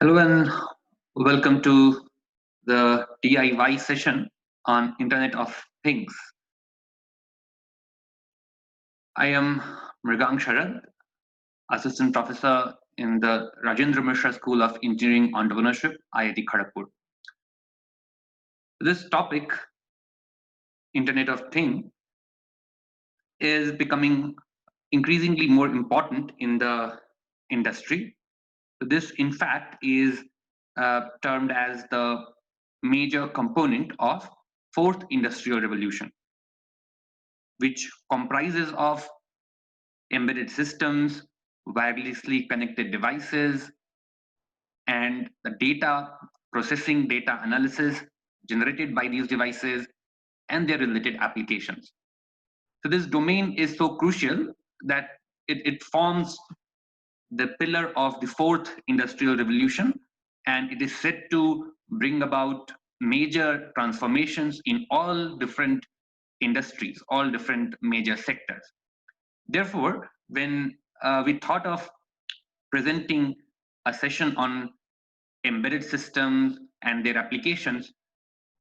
Hello and welcome to the DIY session on Internet of Things. I am Mrigang Sharad, Assistant Professor in the Rajendra Mishra School of Engineering Entrepreneurship, IIT Kharagpur. This topic, Internet of Things, is becoming increasingly more important in the industry. This, in fact, is termed as the major component of fourth industrial revolution, which comprises of embedded systems, wirelessly connected devices, and the data processing, data analysis generated by these devices, and their related applications. So this domain is so crucial that it forms the pillar of the fourth industrial revolution, and it is set to bring about major transformations in all different industries, all different major sectors. Therefore, when we thought of presenting a session on embedded systems and their applications,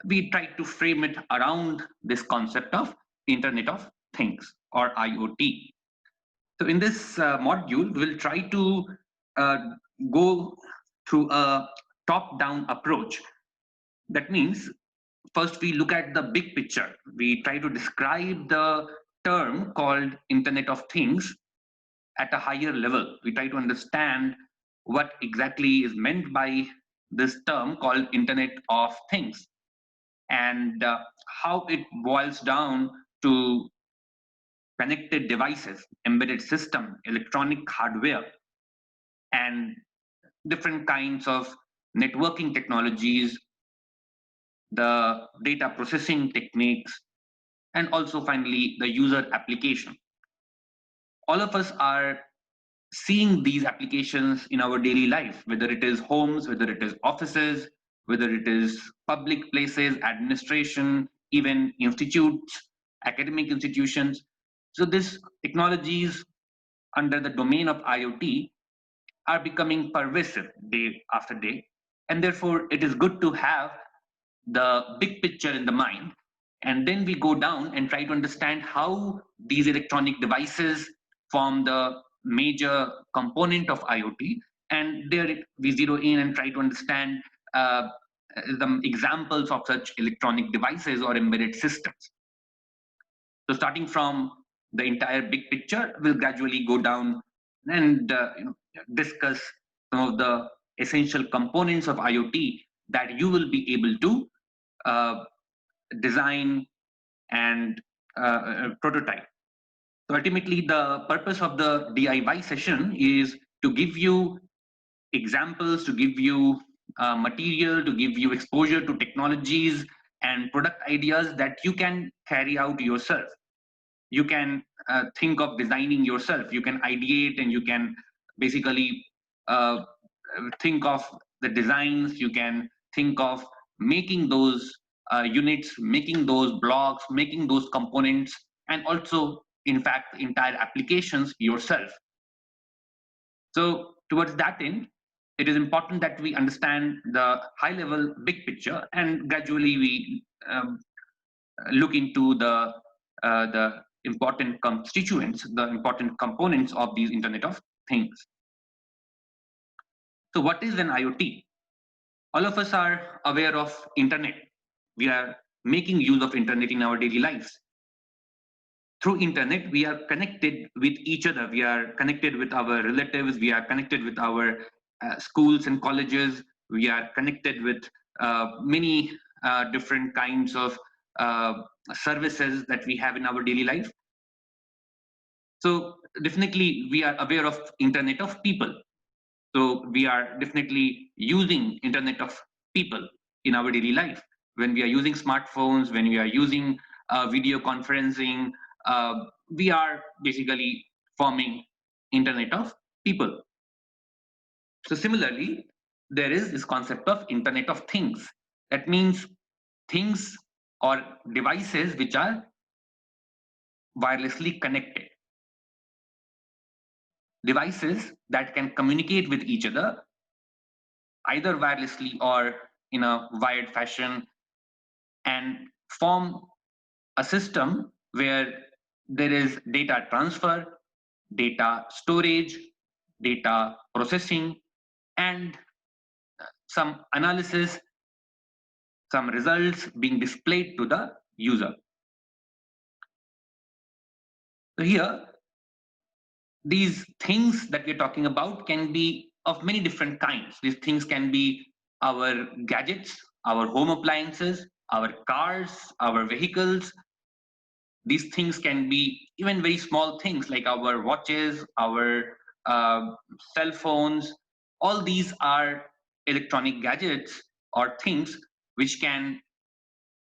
we tried to frame it around this concept of Internet of Things, or IoT. So in this module, we'll try to uh, go through a top-down approach. That means first we look at the big picture. We try to describe the term called Internet of Things at a higher level. We try to understand what exactly is meant by this term called Internet of Things, and how it boils down to connected devices, embedded system, electronic hardware, and different kinds of networking technologies, the data processing techniques, and also finally the user application. All of us are seeing these applications in our daily life, whether it is homes, whether it is offices, whether it is public places, administration, even institutes, academic institutions. So these technologies under the domain of IoT are becoming pervasive day after day. And therefore, it is good to have the big picture in the mind. And then we go down and try to understand how these electronic devices form the major component of IoT. And there we zero in and try to understand uh, the examples of such electronic devices or embedded systems. So starting from the entire big picture, we'll gradually go down and discuss some of the essential components of IoT that you will be able to uh, design and prototype. So ultimately, the purpose of the DIY session is to give you examples, to give you material, to give you exposure to technologies and product ideas that you can carry out yourself. You can think of designing yourself. You can ideate and you can basically uh, think of the designs. You can think of making those units, making those blocks, making those components, and also, in fact, entire applications yourself. So towards that end, it is important that we understand the high level big picture, and gradually we look into the important constituents, the important components of these Internet of Things. So what is an IoT? All of us are aware of internet. We are making use of internet in our daily lives. Through internet, we are connected with each other. We are connected with our relatives. We are connected with our schools and colleges. We are connected with many different kinds of uh, services that we have in our daily life. So definitely we are aware of internet of people. So we are definitely using internet of people in our daily life. When we are using smartphones, when we are using video conferencing, we are basically forming internet of people. So similarly, there is this concept of internet of things. That means things or devices which are wirelessly connected, devices that can communicate with each other either wirelessly or in a wired fashion, and form a system where there is data transfer, data storage, data processing, and some analysis, some results being displayed to the user. So here, these things that we're talking about can be of many different kinds. These things can be our gadgets, our home appliances, our cars, our vehicles. These things can be even very small things like our watches, our cell phones. All these are electronic gadgets or things which can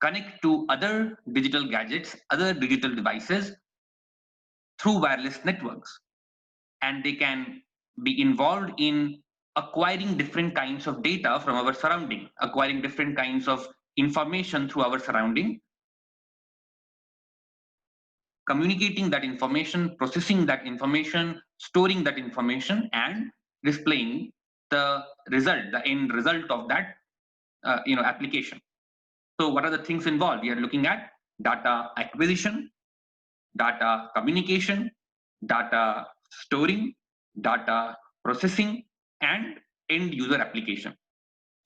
connect to other digital gadgets, other digital devices through wireless networks. And they can be involved in acquiring different kinds of data from our surrounding, acquiring different kinds of information through our surrounding, communicating that information, processing that information, storing that information, and displaying the result, the end result of that application. So what are the things involved? We are looking at data acquisition, data communication, data storing, data processing, and end user application.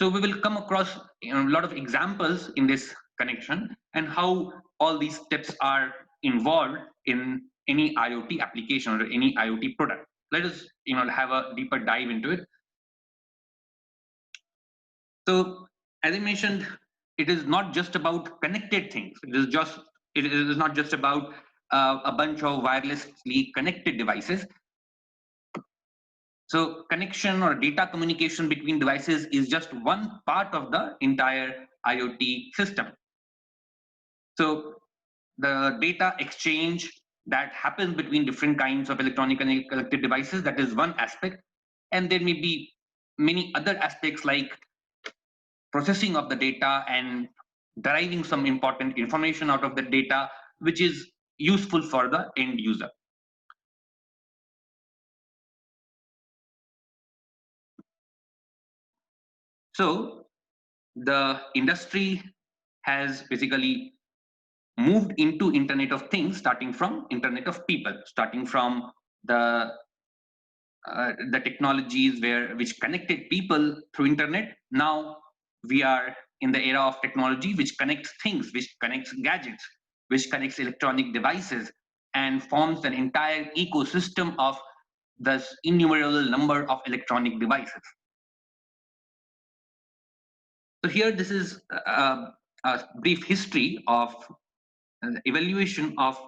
So we will come across a lot of examples in this connection and how all these steps are involved in any IoT application or any IoT product. Let us have a deeper dive into it. So as I mentioned, it is not just about connected things. It is not just about a bunch of wirelessly connected devices. So connection or data communication between devices is just one part of the entire IoT system. So the data exchange that happens between different kinds of electronic and connected devices, that is one aspect. And there may be many other aspects like processing of the data and deriving some important information out of the data, which is useful for the end user. So the industry has basically moved into Internet of Things, starting from Internet of People, starting from the technologies which connected people through internet. Now we are in the era of technology which connects things, which connects gadgets, which connects electronic devices, and forms an entire ecosystem of this innumerable number of electronic devices. So here, this is a brief history of evaluation of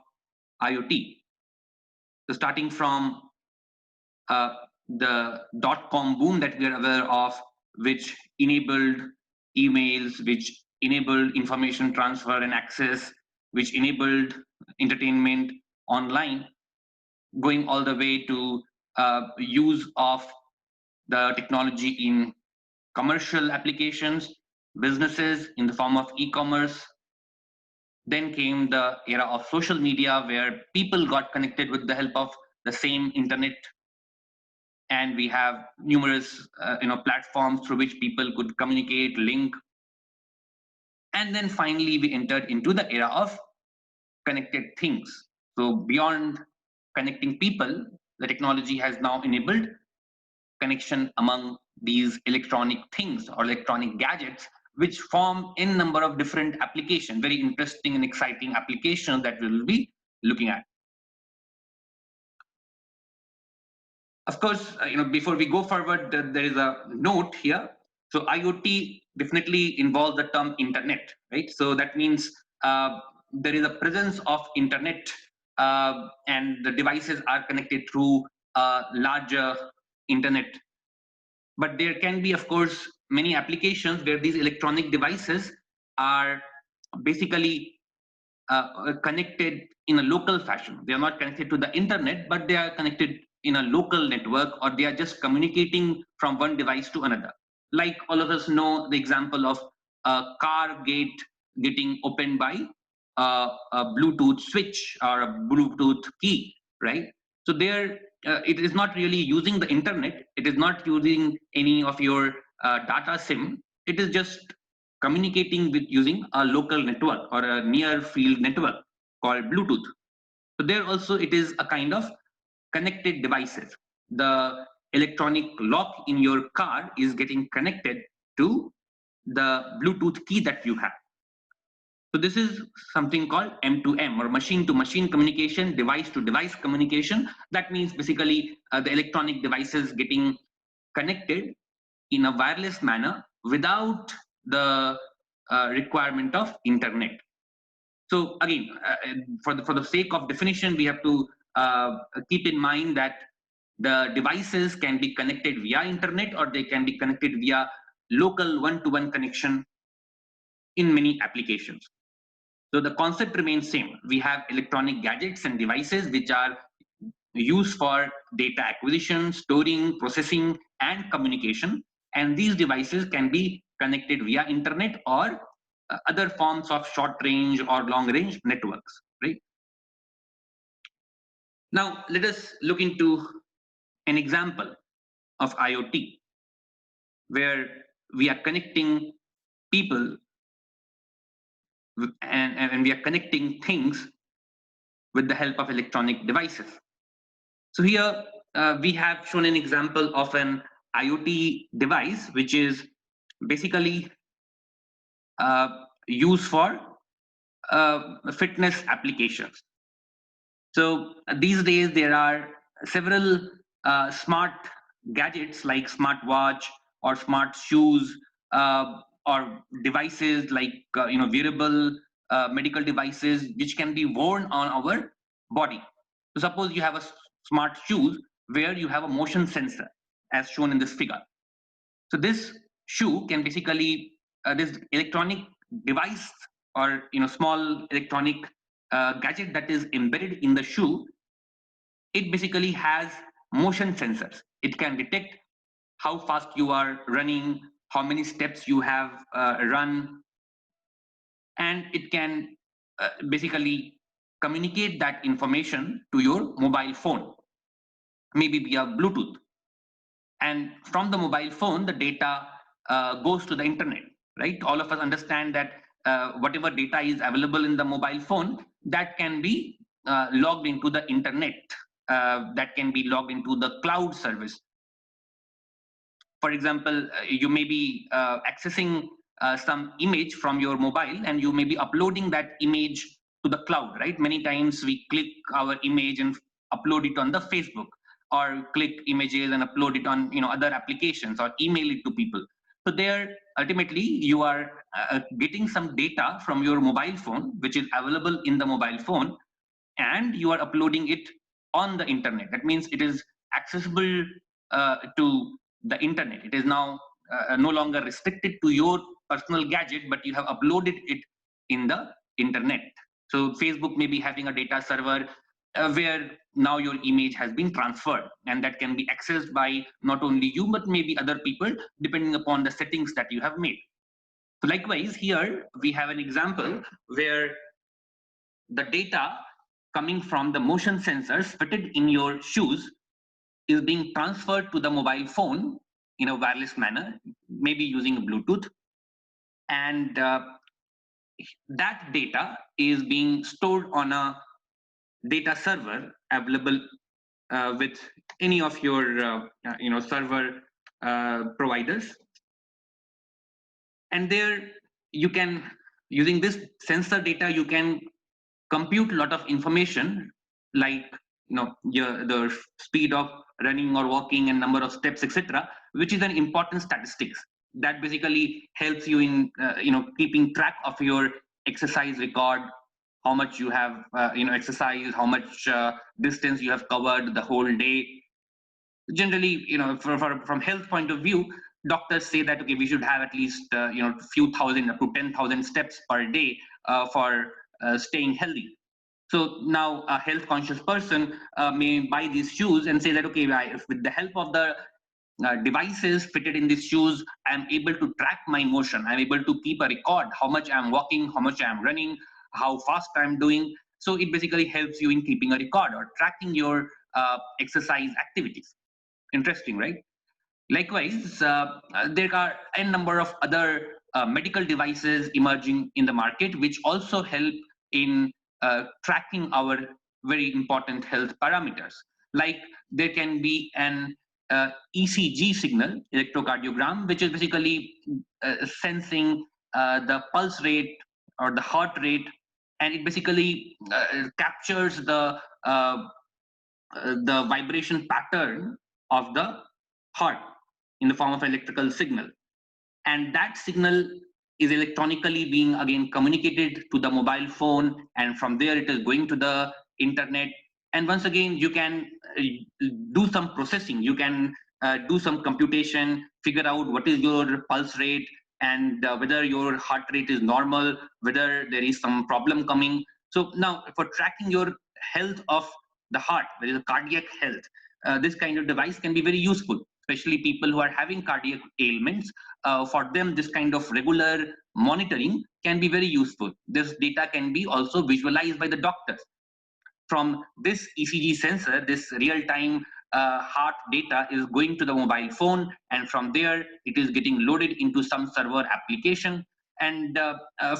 IoT. So starting from the dot-com boom that we are aware of, which enabled emails, which enabled information transfer and access, which enabled entertainment online, going all the way to use of the technology in commercial applications, businesses in the form of e-commerce. Then came the era of social media, where people got connected with the help of the same internet, and we have numerous platforms through which people could communicate, link. And then finally we entered into the era of connected things. So beyond connecting people, the technology has now enabled connection among these electronic things or electronic gadgets, which form n number of different applications, very interesting and exciting applications that we will be looking at. Of course, before we go forward, there is a note here. So IoT definitely involves the term internet, right? So that means there is a presence of internet, and the devices are connected through a larger internet. But there can be, of course, many applications where these electronic devices are basically connected in a local fashion. They are not connected to the internet, but they are connected in a local network, or they are just communicating from one device to another. Like all of us know the example of a car gate getting opened by a Bluetooth switch or a Bluetooth key, right? So there, it is not really using the internet. It is not using any of your data SIM, it is just communicating with using a local network or a near field network called Bluetooth. So there also it is a kind of connected devices. The electronic lock in your car is getting connected to the Bluetooth key that you have. So this is something called M2M, or machine to machine communication, device to device communication. That means basically the electronic devices getting connected in a wireless manner without the requirement of internet. So again, for the sake of definition, we have to keep in mind that the devices can be connected via internet, or they can be connected via local one-to-one connection in many applications. So the concept remains same. We have electronic gadgets and devices which are used for data acquisition, storing, processing, and communication. And these devices can be connected via internet or other forms of short range or long range networks, right? Now, let us look into an example of IoT where we are connecting people and we are connecting things with the help of electronic devices. So here we have shown an example of an IoT device, which is basically used for fitness applications. So these days there are several smart gadgets like smartwatch or smart shoes or devices like wearable medical devices which can be worn on our body. So suppose you have a smart shoes where you have a motion sensor as shown in this figure. So this shoe can basically this electronic device or small electronic gadget that is embedded in the shoe, it basically has motion sensors. It can detect how fast you are running, how many steps you have run, and it can basically communicate that information to your mobile phone, maybe via Bluetooth. And from the mobile phone, the data goes to the internet, right? All of us understand that whatever data is available in the mobile phone, that can be logged into the internet, that can be logged into the cloud service. For example, you may be accessing some image from your mobile and you may be uploading that image to the cloud, right? Many times we click our image and upload it on the Facebook, or click images and upload it on other applications, or email it to people. So there ultimately you are getting some data from your mobile phone which is available in the mobile phone, and you are uploading it on the internet. That means it is accessible to the internet. It is now no longer restricted to your personal gadget, but you have uploaded it in the internet. So Facebook may be having a data server where now your image has been transferred, and that can be accessed by not only you but maybe other people depending upon the settings that you have made. So likewise, here we have an example where the data coming from the motion sensors fitted in your shoes is being transferred to the mobile phone in a wireless manner, maybe using Bluetooth. And that data is being stored on a data server available with any of your server providers. And there you can, using this sensor data, you can compute a lot of information like the speed of running or walking and number of steps, etc., which is an important statistics that basically helps you in keeping track of your exercise record, how much you have exercised, how much distance you have covered the whole day. Generally, from health point of view, doctors say that okay, we should have at least few thousand up to 10,000 steps per day for staying healthy. So now a health conscious person may buy these shoes and say that okay, with the help of the devices fitted in these shoes, I'm able to track my motion, I'm able to keep a record how much I'm walking, how much I'm running, how fast I'm doing. So it basically helps you in keeping a record or tracking your exercise activities. Interesting, right? Likewise, there are a number of other medical devices emerging in the market, which also help in tracking our very important health parameters. Like there can be an ECG signal, electrocardiogram, which is basically sensing the pulse rate or the heart rate, and it basically captures the vibration pattern of the heart in the form of electrical signal, and that signal is electronically being again communicated to the mobile phone, and from there it is going to the internet, and once again you can do some processing, you can do some computation, figure out what is your pulse rate, and whether your heart rate is normal, whether there is some problem coming. So now for tracking your health of the heart, there is a cardiac health, this kind of device can be very useful, especially people who are having cardiac ailments. For them, this kind of regular monitoring can be very useful. This data can be also visualized by the doctors. From this ECG sensor, this real-time heart data is going to the mobile phone, and from there it is getting loaded into some server application, and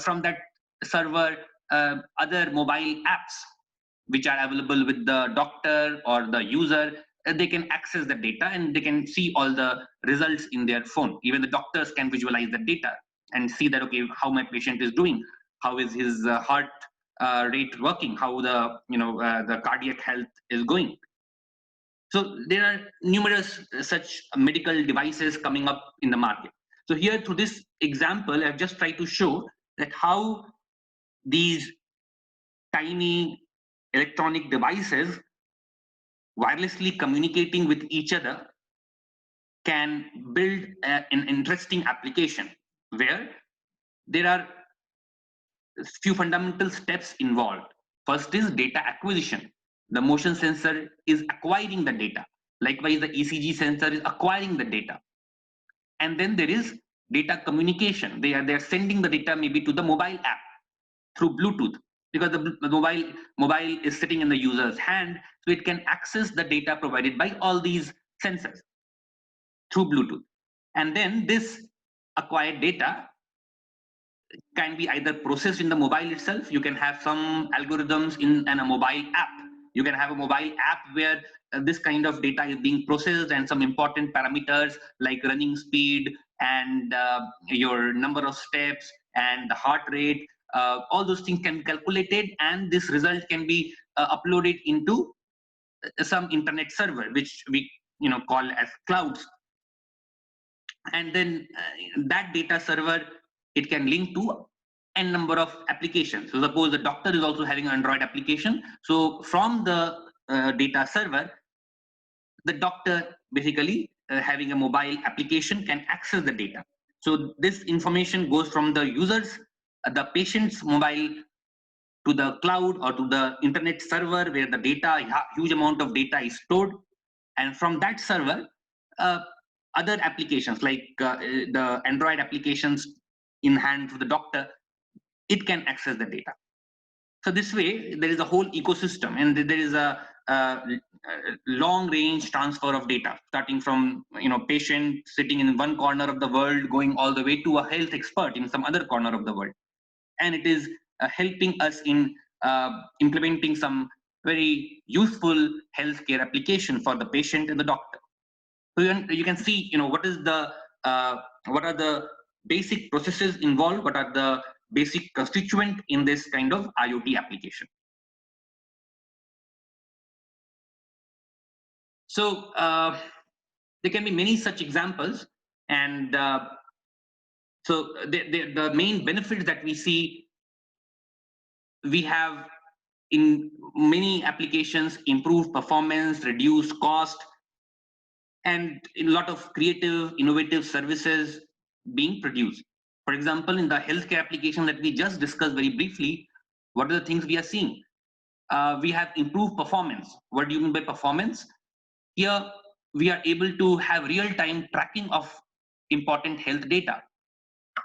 from that server, other mobile apps which are available with the doctor or the user, they can access the data and they can see all the results in their phone. Even the doctors can visualize the data and see that, okay, how my patient is doing, how is his heart rate working, how the cardiac health is going. So there are numerous such medical devices coming up in the market. So here, through this example, I've just tried to show that how these tiny electronic devices wirelessly communicating with each other can build an interesting application where there are few fundamental steps involved. First is data acquisition. The motion sensor is acquiring the data. Likewise, the ECG sensor is acquiring the data. And then there is data communication. They are sending the data maybe to the mobile app through Bluetooth, because the mobile is sitting in the user's hand, so it can access the data provided by all these sensors through Bluetooth. And then this acquired data can be either processed in the mobile itself. You can have some algorithms in a mobile app. You can have a mobile app where this kind of data is being processed, and some important parameters like running speed and your number of steps and the heart rate, all those things can be calculated, and this result can be uploaded into some internet server, which we call as clouds. And then that data server, it can link to n number of applications. So suppose the doctor is also having an Android application, so from the data server, the doctor basically having a mobile application can access the data. So this information goes from the users, the patient's mobile, to the cloud or to the internet server where the data, huge amount of data is stored, and from that server, uh, other applications like the Android applications in hand to the doctor, it can access the data. So this way, there is a whole ecosystem, and there is a long range transfer of data, starting from patient sitting in one corner of the world, going all the way to a health expert in some other corner of the world, and it is helping us in implementing some very useful healthcare application for the patient and the doctor. So you can see, what are the basic processes involved, what are the basic constituent in this kind of IoT application. So there can be many such examples, and so the main benefits that we see, we have in many applications: improved performance, reduced cost, and a lot of creative, innovative services being produced. For example, in the healthcare application that we just discussed very briefly, what are the things we are seeing? We have improved performance. What do you mean by performance? Here, we are able to have real-time tracking of important health data.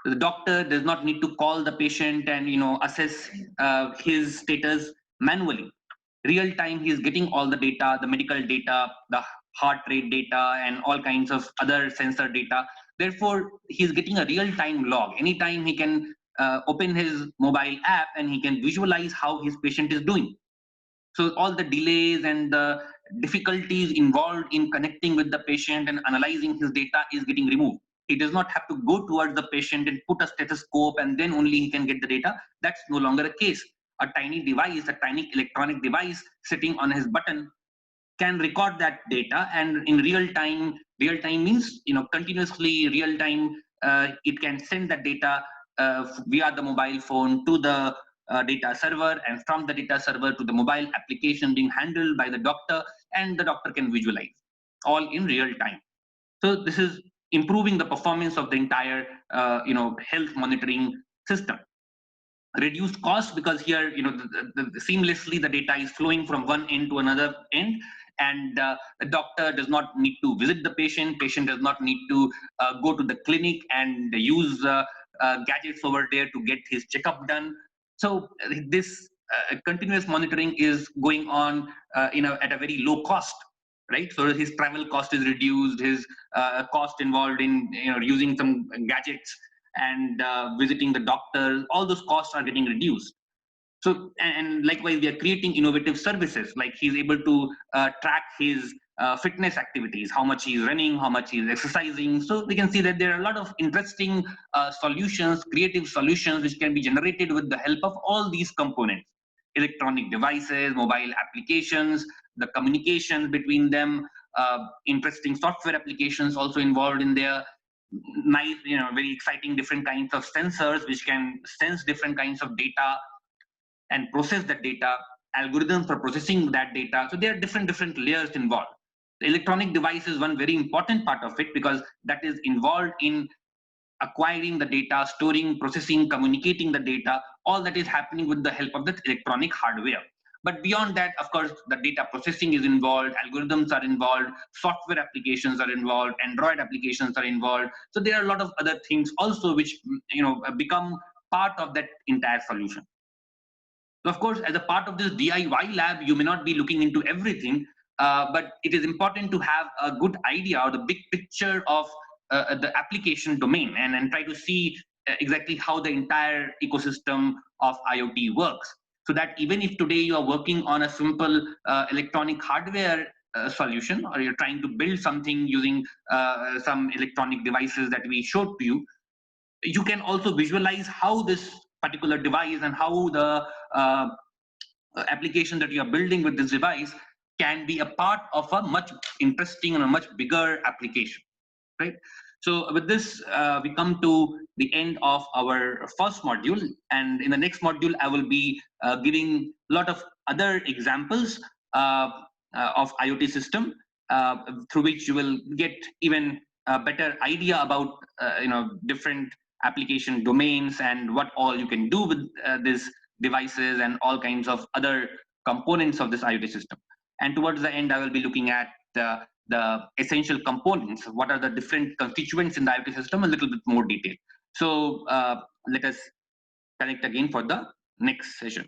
The doctor does not need to call the patient and assess his status manually. Real time, he is getting all the data, the medical data, the heart rate data and all kinds of other sensor data. Therefore, he's getting a real-time log. Anytime he can open his mobile app and he can visualize how his patient is doing. So all the delays and the difficulties involved in connecting with the patient and analyzing his data is getting removed. He does not have to go towards the patient and put a stethoscope and then only he can get the data. That's no longer a case. A tiny device, a tiny electronic device sitting on his button can record that data, and in real time means, continuously real time, it can send that data via the mobile phone to the data server, and from the data server to the mobile application being handled by the doctor, and the doctor can visualize all in real time. So this is improving the performance of the entire health monitoring system. Reduced cost, because here seamlessly the data is flowing from one end to another end, and the doctor does not need to visit the patient does not need to go to the clinic and use gadgets over there to get his checkup done. So this continuous monitoring is going on at a very low cost, right? So his travel cost is reduced, his cost involved in using some gadgets and visiting the doctor, all those costs are getting reduced. So, and likewise, we are creating innovative services, like he's able to track his fitness activities, how much he's running, how much he's exercising. So we can see that there are a lot of interesting solutions, creative solutions, which can be generated with the help of all these components: electronic devices, mobile applications, the communication between them, interesting software applications also involved in there. Nice, very exciting different kinds of sensors which can sense different kinds of data and process that data, algorithms for processing that data. So there are different layers involved. The electronic device is one very important part of it, because that is involved in acquiring the data, storing, processing, communicating the data. All that is happening with the help of the electronic hardware. But beyond that, of course, the data processing is involved, algorithms are involved, software applications are involved, Android applications are involved. So there are a lot of other things also which become part of that entire solution. So of course, as a part of this DIY lab, you may not be looking into everything, but it is important to have a good idea or the big picture of the application domain, and try to see exactly how the entire ecosystem of IoT works. So that even if today you are working on a simple electronic hardware solution, or you're trying to build something using some electronic devices that we showed to you, you can also visualize how this particular device and how the application that you are building with this device can be a part of a much interesting and a much bigger application, right? So with this, we come to the end of our first module, and in the next module, I will be giving a lot of other examples of IoT system through which you will get even a better idea about different application domains and what all you can do with these devices and all kinds of other components of this IoT system. And towards the end, I will be looking at the essential components, what are the different constituents in the IoT system, a little bit more detail. So let us connect again for the next session.